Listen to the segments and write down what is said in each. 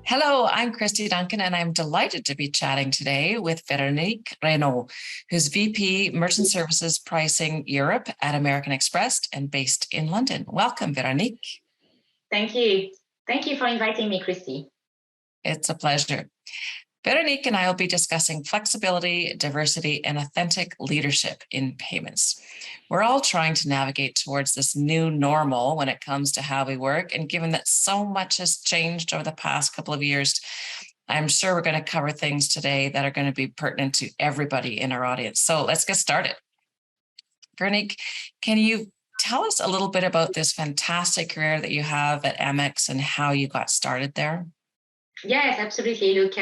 Hello, I'm Christy Duncan, and I'm delighted to be chatting today with Veronique Renaud, who's VP Merchant Services Pricing Europe at American Express and based in London. Welcome, Veronique. Thank you. Thank you for inviting me, Christy. It's a pleasure. Veronique and I will be discussing flexibility, diversity, and authentic leadership in payments. We're all trying to navigate towards this new normal when it comes to how we work. And given that so much has changed over the past couple of years, I'm sure we're going to cover things today that are going to be pertinent to everybody in our audience. So let's get started. Veronique, can you tell us a little bit about this fantastic career that you have at Amex and how you got started there? Yes, absolutely. Look,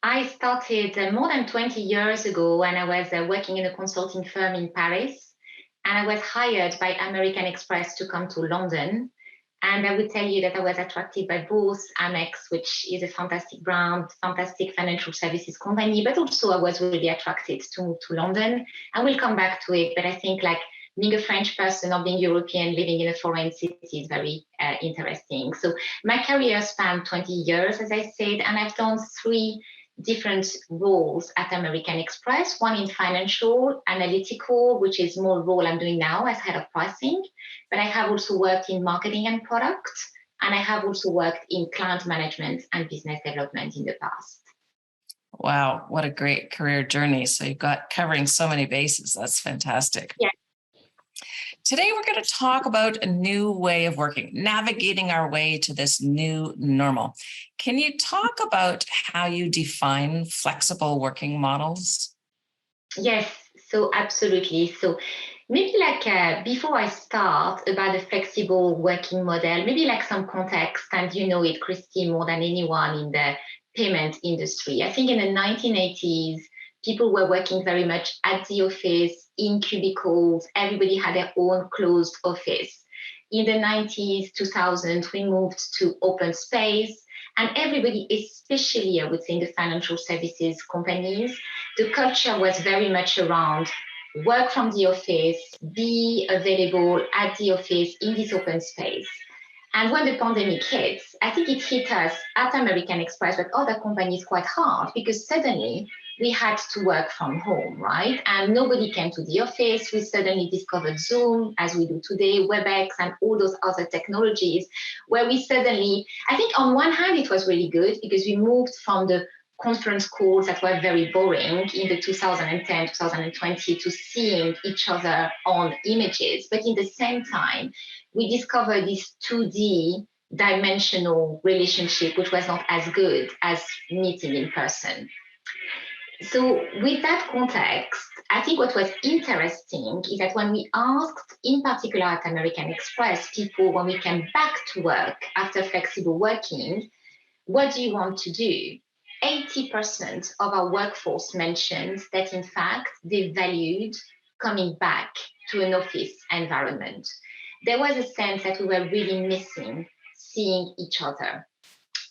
I started more than 20 years ago when I was working in a consulting firm in Paris, and I was hired by American Express to come to London. And I would tell you that I was attracted by both Amex, which is a fantastic brand, fantastic financial services company, but also I was really attracted to move to London. And we'll come back to it, but I think like being a French person or being European living in a foreign city is very interesting. So my career spanned 20 years, as I said, and I've done three different roles at American Express, one in financial, analytical, which is more role I'm doing now as head of pricing. But I have also worked in marketing and product, and I have also worked in client management and business development in the past. Wow, what a great career journey. So you've got covering so many bases. That's fantastic. Yeah. Today, we're going to talk about a new way of working, navigating our way to this new normal. Can you talk about how you define flexible working models? Yes, so absolutely. So maybe like before I start about the flexible working model, maybe like some context, and you know it, Christy, more than anyone in the payment industry. I think in the 1980s, people were working very much at the office, in cubicles. Everybody had their own closed office. In the 90s, 2000s, we moved to open space. And everybody, especially I would say in the financial services companies, the culture was very much around work from the office, be available at the office in this open space. And when the pandemic hits, I think it hit us at American Express, but other companies quite hard because suddenly we had to work from home, right? And nobody came to the office. We suddenly discovered Zoom, as we do today, WebEx, and all those other technologies, where we suddenly, I think on one hand, it was really good because we moved from the conference calls that were very boring in the 2010, 2020 to seeing each other on images. But in the same time, we discovered this 2D dimensional relationship, which was not as good as meeting in person. So with that context, I think what was interesting is that when we asked, in particular at American Express, people when we came back to work after flexible working, what do you want to do? 80% of our workforce mentioned that, in fact, they valued coming back to an office environment. There was a sense that we were really missing seeing each other.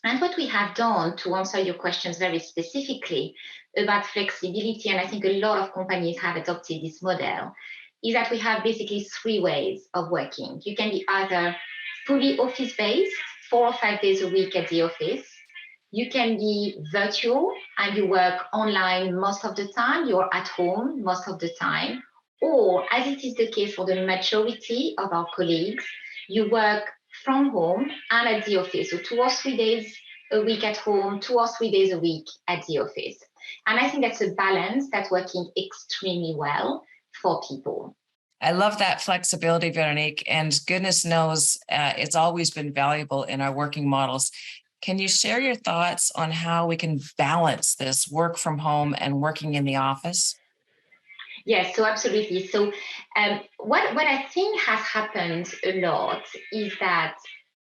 And what we have done to answer your questions very specifically about flexibility, and I think a lot of companies have adopted this model, is that we have basically three ways of working. You can be either fully office-based, 4 or 5 days a week at the office. You can be virtual and you work online most of the time, you're at home most of the time, or as it is the case for the majority of our colleagues, you work from home and at the office. So 2 or 3 days a week at home, 2 or 3 days a week at the office. And I think that's a balance that's working extremely well for people. I love that flexibility, Veronique, and goodness knows it's always been valuable in our working models. Can you share your thoughts on how we can balance this work from home and working in the office? Yes, so absolutely. So what I think has happened a lot is that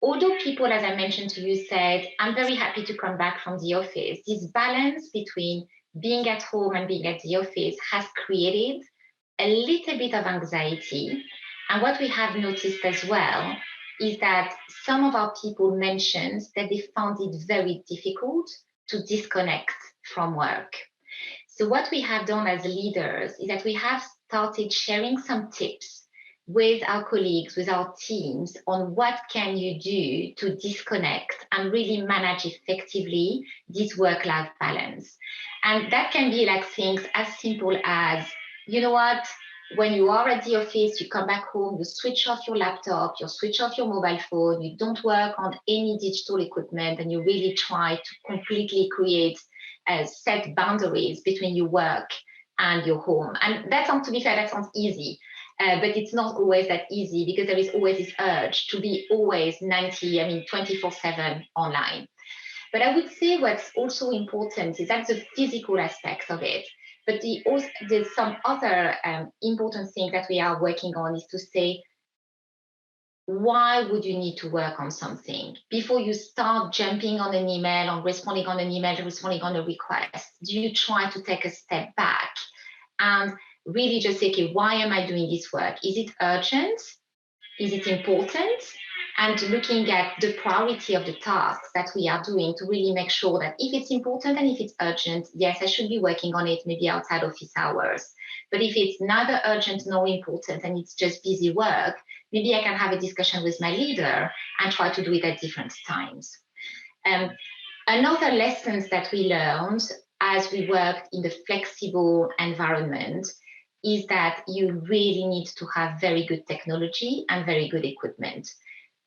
although people, as I mentioned to you, said, I'm very happy to come back from the office, this balance between being at home and being at the office has created a little bit of anxiety. And what we have noticed as well is that some of our people mentioned that they found it very difficult to disconnect from work. So what we have done as leaders is that we have started sharing some tips with our colleagues, with our teams, on what can you do to disconnect and really manage effectively this work-life balance. And that can be like things as simple as, you know what, when you are at the office, you come back home, you switch off your laptop, you switch off your mobile phone, you don't work on any digital equipment, and you really try to completely create set boundaries between your work and your home. And that sounds, to be fair, that sounds easy. But it's not always that easy, because there is always this urge to be always 24/7 online. But I would say what's also important is that's the physical aspects of it. But there's some other important thing that we are working on, is to say, why would you need to work on something before you start jumping on an email, on responding on an email, responding on a request? Do you try to take a step back and really just say, okay, why am I doing this work? Is it urgent? Is it important? And looking at the priority of the tasks that we are doing to really make sure that if it's important and if it's urgent, yes, I should be working on it maybe outside office hours. But if it's neither urgent nor important and it's just busy work, maybe I can have a discussion with my leader and try to do it at different times. Another lessons that we learned as we worked in the flexible environment is that you really need to have very good technology and very good equipment.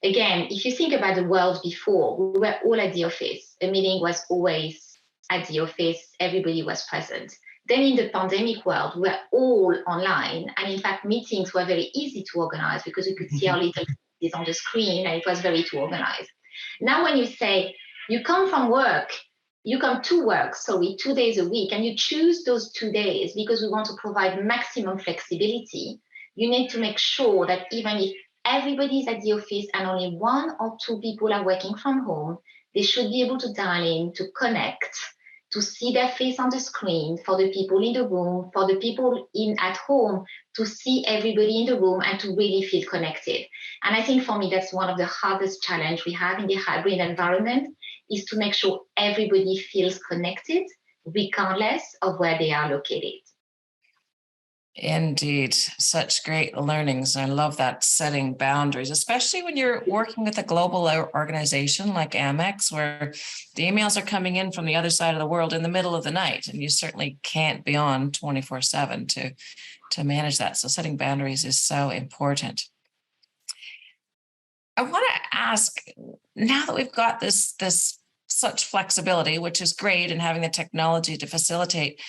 Again, if you think about the world before, we were all at the office. A meeting was always at the office, everybody was present. Then in the pandemic world, we were all online. And in fact, meetings were very easy to organize because we could see our little faces on the screen, and it was very to organize. Now, when you say you come from work, you come to work, 2 days a week, and you choose those 2 days because we want to provide maximum flexibility, you need to make sure that even if everybody's at the office and only 1 or 2 people are working from home, they should be able to dial in, to connect, to see their face on the screen, for the people in the room, for the people at home, to see everybody in the room and to really feel connected. And I think for me, that's one of the hardest challenge we have in the hybrid environment, is to make sure everybody feels connected regardless of where they are located. Indeed, such great learnings. I love that, setting boundaries, especially when you're working with a global organization like Amex, where the emails are coming in from the other side of the world in the middle of the night, and you certainly can't be on 24/7 to manage that. So setting boundaries is so important. I want to ask, now that we've got this such flexibility, which is great, and having the technology to facilitate,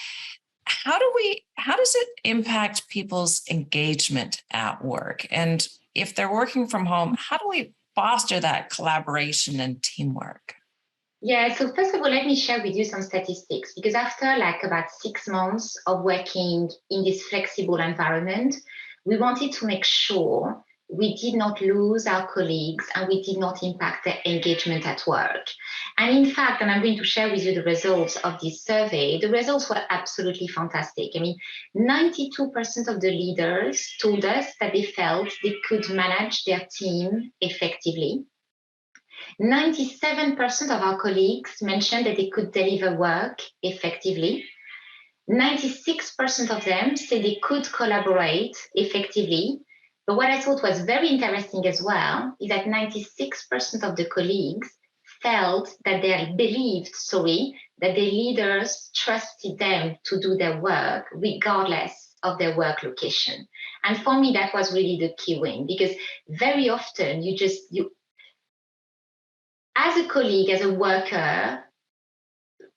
how does it impact people's engagement at work? And if they're working from home, how do we foster that collaboration and teamwork? Yeah, so first of all, let me share with you some statistics, because after like about 6 months of working in this flexible environment, we wanted to make sure we did not lose our colleagues and we did not impact their engagement at work. And in fact, and I'm going to share with you the results of this survey, the results were absolutely fantastic. I mean, 92% of the leaders told us that they felt they could manage their team effectively. 97% of our colleagues mentioned that they could deliver work effectively. 96% of them said they could collaborate effectively. But what I thought was very interesting as well is that 96% of the colleagues that their leaders trusted them to do their work regardless of their work location. And for me, that was really the key win, because very often you as a colleague, as a worker,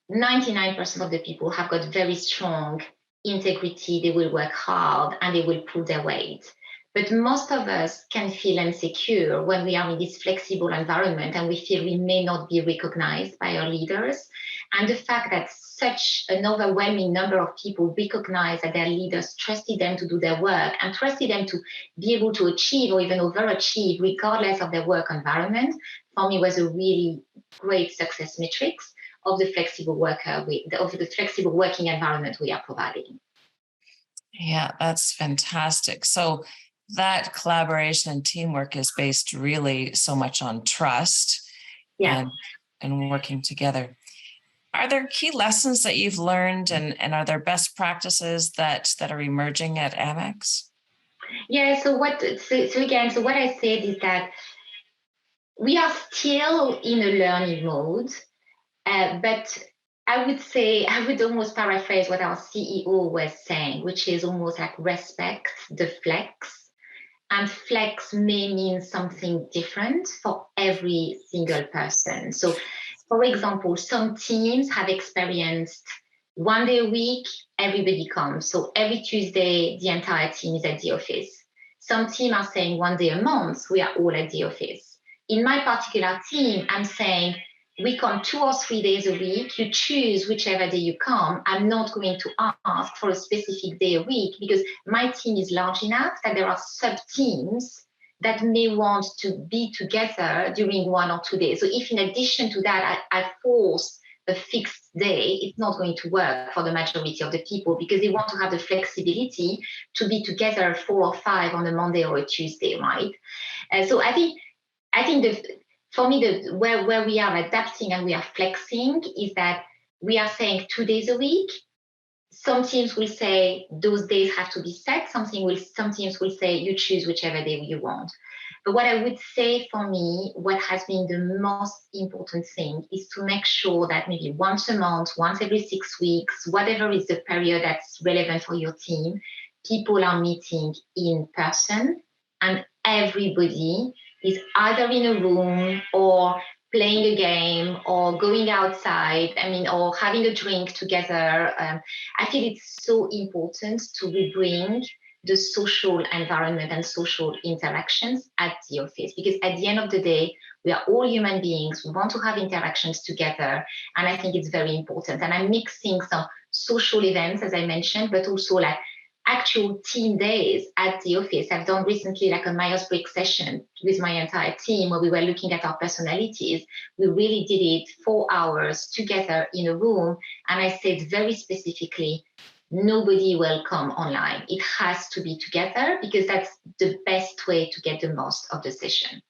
99% of the people have got very strong integrity. They will work hard and they will pull their weight. But most of us can feel insecure when we are in this flexible environment and we feel we may not be recognized by our leaders. And the fact that such an overwhelming number of people recognize that their leaders trusted them to do their work and trusted them to be able to achieve or even overachieve regardless of their work environment, for me was a really great success matrix of the flexible working environment we are providing. Yeah, that's fantastic. So that collaboration and teamwork is based really so much on trust, Yeah. and working together. Are there key lessons that you've learned, and are there best practices that are emerging at Amex? Yeah. So what I said is that we are still in a learning mode, but I would say I would almost paraphrase what our CEO was saying, which is almost like respect the flex. And flex may mean something different for every single person. So, for example, some teams have experienced 1 day a week, everybody comes. So every Tuesday, the entire team is at the office. Some team are saying 1 day a month, we are all at the office. In my particular team, I'm saying we come 2 or 3 days a week. You choose whichever day you come. I'm not going to ask for a specific day a week because my team is large enough that there are sub teams that may want to be together during 1 or 2 days. So if in addition to that, I force a fixed day, it's not going to work for the majority of the people because they want to have the flexibility to be together 4 or 5 on a Monday or a Tuesday, right? So I think for me, where we are adapting and we are flexing is that we are saying 2 days a week. Some teams will say those days have to be set. Some teams will say you choose whichever day you want. But what I would say for me, what has been the most important thing is to make sure that maybe once a month, once every 6 weeks, whatever is the period that's relevant for your team, people are meeting in person and everybody is either in a room or playing a game or going outside, or having a drink together. I feel it's so important to rebring the social environment and social interactions at the office because at the end of the day, we are all human beings. We want to have interactions together. And I think it's very important. And I'm mixing some social events, as I mentioned, but also like actual team days at the office. I've done recently like a Myers-Briggs session with my entire team where we were looking at our personalities. We really did it 4 hours together in a room. And I said very specifically, nobody will come online. It has to be together because that's the best way to get the most of the session.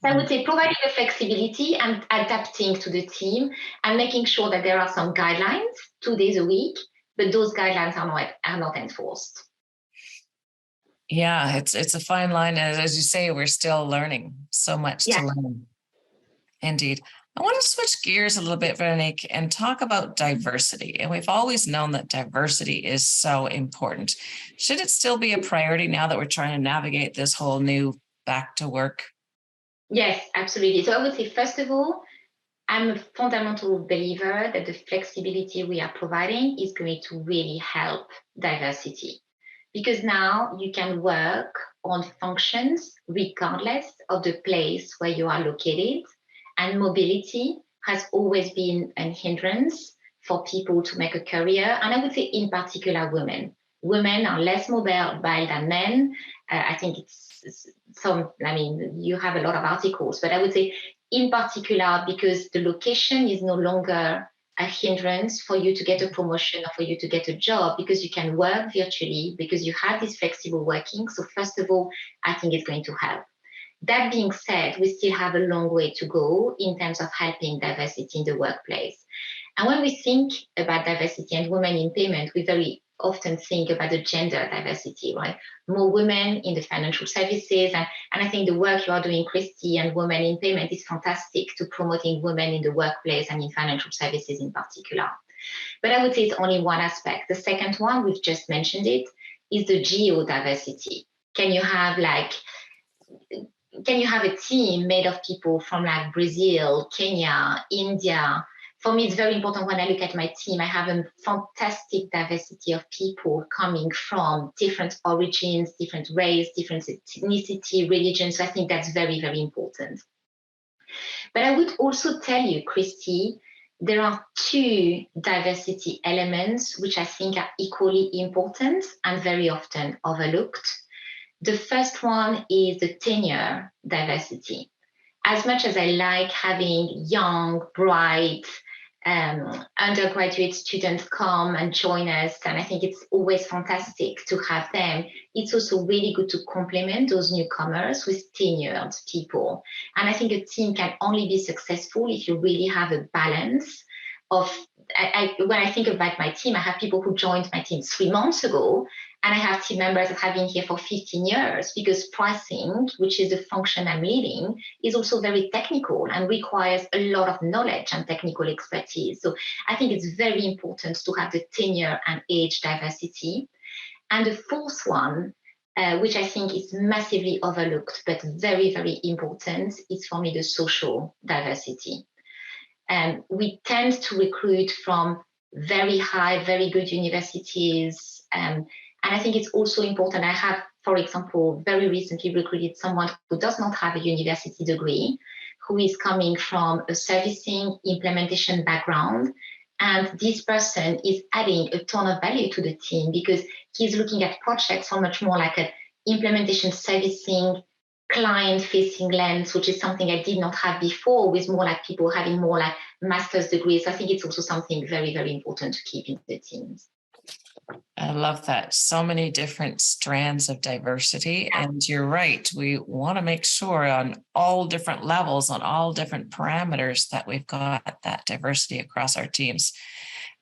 So I would say providing the flexibility and adapting to the team and making sure that there are some guidelines 2 days a week, but those guidelines are not enforced. Yeah, it's a fine line. And as you say, we're still learning so much Yeah. to learn. Indeed. I want to switch gears a little bit, Veronique, and talk about diversity. And we've always known that diversity is so important. Should it still be a priority now that we're trying to navigate this whole new back to work? Yes, absolutely. So I would say, first of all, I'm a fundamental believer that the flexibility we are providing is going to really help diversity because now you can work on functions regardless of the place where you are located. And mobility has always been a hindrance for people to make a career. And I would say, in particular, women. Women are less mobile than men. I think you have a lot of articles, but I would say, in particular, because the location is no longer a hindrance for you to get a promotion or for you to get a job because you can work virtually, because you have this flexible working. So first of all, I think it's going to help. That being said, we still have a long way to go in terms of helping diversity in the workplace. And when we think about diversity and women in payment, we very often think about the gender diversity, right? More women in the financial services. And I think the work you are doing, Christy, and women in payment is fantastic to promoting women in the workplace and in financial services in particular. But I would say it's only one aspect. The second one, we've just mentioned it, is the geodiversity. Can you have a team made of people from like Brazil, Kenya, India? For me, it's very important when I look at my team, I have a fantastic diversity of people coming from different origins, different race, different ethnicity, religion. So I think that's very, very important. But I would also tell you, Christy, there are two diversity elements which I think are equally important and very often overlooked. The first one is the tenure diversity. As much as I like having young, bright, undergraduate students come and join us, and I think it's always fantastic to have them, it's also really good to complement those newcomers with tenured people. And I think a team can only be successful if you really have a balance of, when I think about my team, I have people who joined my team 3 months ago, And I have team members that have been here for 15 years because pricing, which is the function I'm leading, is also very technical and requires a lot of knowledge and technical expertise. So I think it's very important to have the tenure and age diversity. And the fourth one, which I think is massively overlooked, but very, very important, is for me the social diversity. And we tend to recruit from very high, very good universities. And I think it's also important. I have, for example, very recently recruited someone who does not have a university degree, who is coming from a servicing implementation background. And this person is adding a ton of value to the team because he's looking at projects so much more like an implementation servicing client-facing lens, which is something I did not have before, with more like people having more like master's degrees. I think it's also something very, very important to keep in the teams. I love that. So many different strands of diversity. And you're right. We want to make sure on all different levels, on all different parameters, that we've got that diversity across our teams.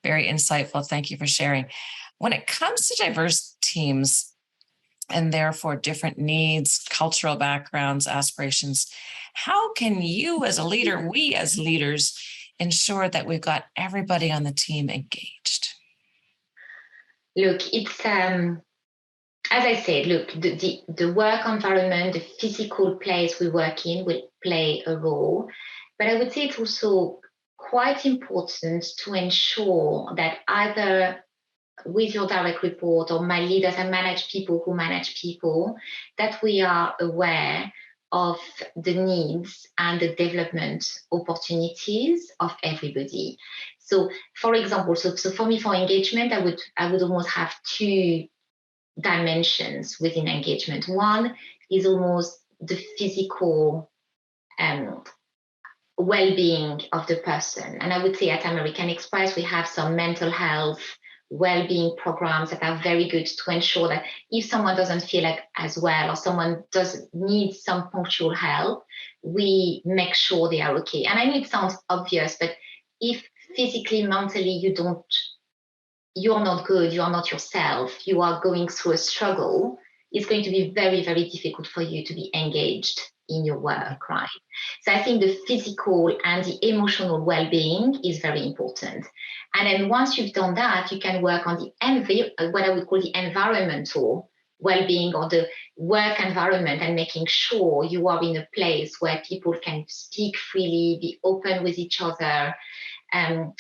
Very insightful. Thank you for sharing. When it comes to diverse teams, and therefore different needs, cultural backgrounds, aspirations, how can you as a leader, we as leaders, ensure that we've got everybody on the team engaged? Look, it's as I said, look, the work environment, the physical place we work in will play a role. But I would say it's also quite important to ensure that either with your direct report or my leaders, I manage people who manage people, that we are aware of the needs and the development opportunities of everybody. So for example, so for me, for engagement, I would almost have two dimensions within engagement. One is almost the physical well-being of the person. And I would say at American Express, we have some mental health well-being programs that are very good to ensure that if someone doesn't feel like as well or someone does need some punctual help, we make sure they are okay. And I know it sounds obvious, but if physically, mentally you're not good, you are not yourself, you are going through a struggle, it's going to be very, very difficult for you to be engaged in your work, right? So I think the physical and the emotional well-being is very important. And then once you've done that, you can work on the what I would call the environmental well-being or the work environment, and making sure you are in a place where people can speak freely, be open with each other, and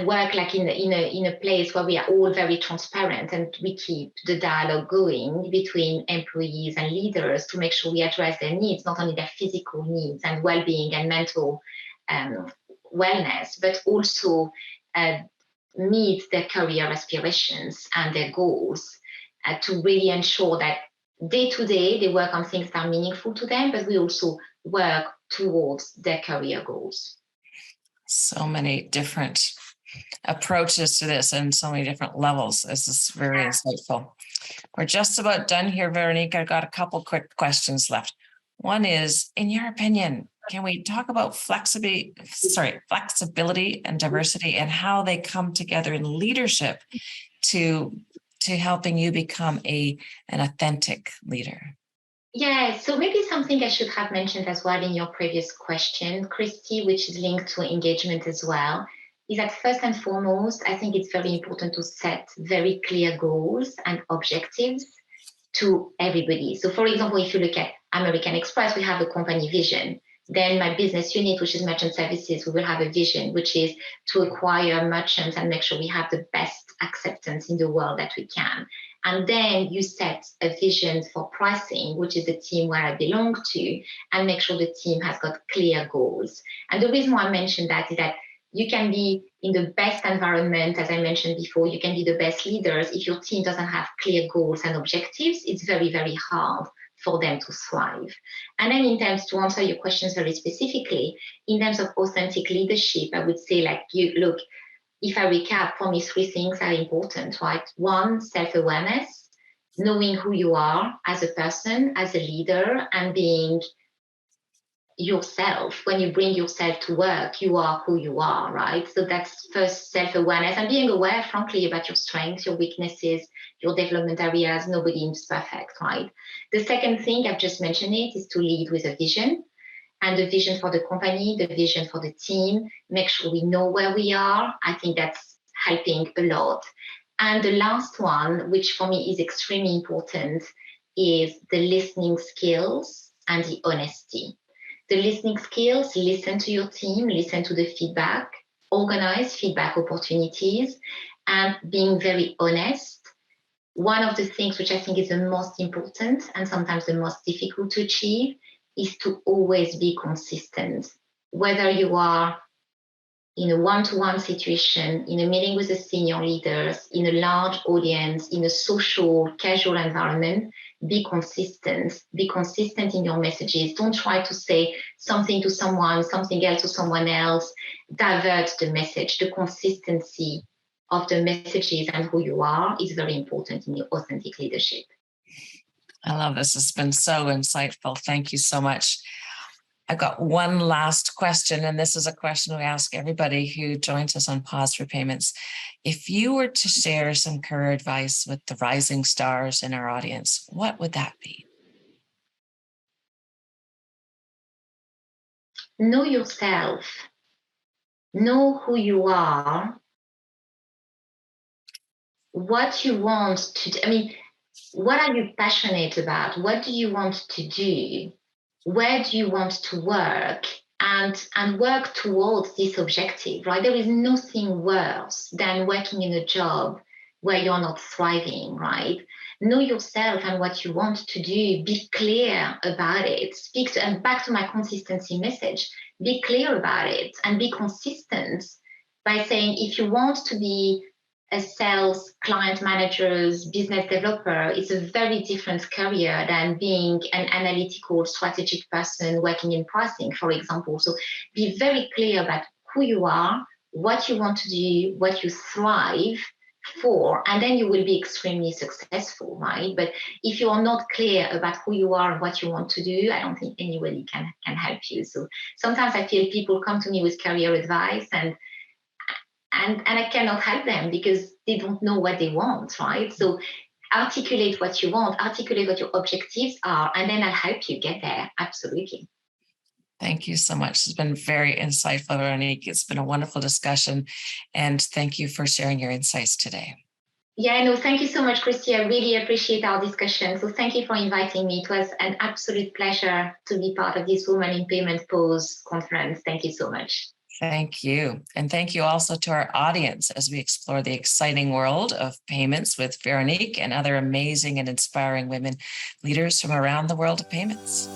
work like in a place where we are all very transparent and we keep the dialogue going between employees and leaders to make sure we address their needs, not only their physical needs and well-being and mental wellness, but also meet their career aspirations and their goals, to really ensure that day to day they work on things that are meaningful to them, but we also work towards their career goals. So many different approaches to this and so many different levels. This is very insightful. We're just about done here, Veronique. I've got a couple quick questions left. One is, in your opinion, can we talk about flexibility and diversity and how they come together in leadership to helping you become an authentic leader? Yeah, so maybe something I should have mentioned as well in your previous question, Christy, which is linked to engagement as well, is that first and foremost, I think it's very important to set very clear goals and objectives to everybody. So for example, if you look at American Express, we have a company vision. Then my business unit, which is merchant services, we will have a vision, which is to acquire merchants and make sure we have the best acceptance in the world that we can. And then you set a vision for pricing, which is the team where I belong to, and make sure the team has got clear goals. And the reason why I mentioned that is that you can be in the best environment, as I mentioned before, you can be the best leaders. If your team doesn't have clear goals and objectives, it's very, very hard for them to thrive. And then in terms, to answer your questions very specifically, in terms of authentic leadership, I would say look, if I recap, for me, three things are important, right? One, self-awareness, knowing who you are as a person, as a leader, and being yourself. When you bring yourself to work, you are who you are, right? So that's first self-awareness and being aware, frankly, about your strengths, your weaknesses, your development areas. Nobody is perfect, right? The second thing, I've just mentioned it, is to lead with a vision, and the vision for the company, the vision for the team. Make sure we know where we are. I think that's helping a lot. And the last one, which for me is extremely important, is the listening skills and the honesty. The listening skills, listen to your team, listen to the feedback, organize feedback opportunities, and being very honest. One of the things which I think is the most important and sometimes the most difficult to achieve is to always be consistent. Whether you are in a one-to-one situation, in a meeting with the senior leaders, in a large audience, in a social, casual environment, be consistent. Be consistent in your messages. Don't try to say something to someone, something else to someone else. Divert the message. The consistency of the messages and who you are is very important in your authentic leadership. I love this. It's been so insightful. Thank you so much. I've got one last question, and this is a question we ask everybody who joins us on Pause for Payments. If you were to share some career advice with the rising stars in our audience, what would that be? Know yourself. Know who you are, what you want to do. I mean, what are you passionate about? What do you want to do? Where do you want to work? And work towards this objective, right? There is nothing worse than working in a job where you're not thriving, right? Know yourself and what you want to do. Be clear about it. And back to my consistency message, be clear about it and be consistent by saying, if you want to be a sales, client managers, business developer, is a very different career than being an analytical, strategic person working in pricing, for example. So be very clear about who you are, what you want to do, what you thrive for, and then you will be extremely successful, right? But if you are not clear about who you are and what you want to do, I don't think anybody can help you. So sometimes I feel people come to me with career advice and I cannot help them because they don't know what they want, right? So articulate what you want, articulate what your objectives are, and then I'll help you get there. Absolutely. Thank you so much. It's been very insightful, Veronique. It's been a wonderful discussion, and thank you for sharing your insights today. Yeah, no, thank you so much, Christy. I really appreciate our discussion. So thank you for inviting me. It was an absolute pleasure to be part of this Women in Payment Pause conference. Thank you so much. Thank you. And thank you also to our audience as we explore the exciting world of payments with Veronique and other amazing and inspiring women leaders from around the world of payments.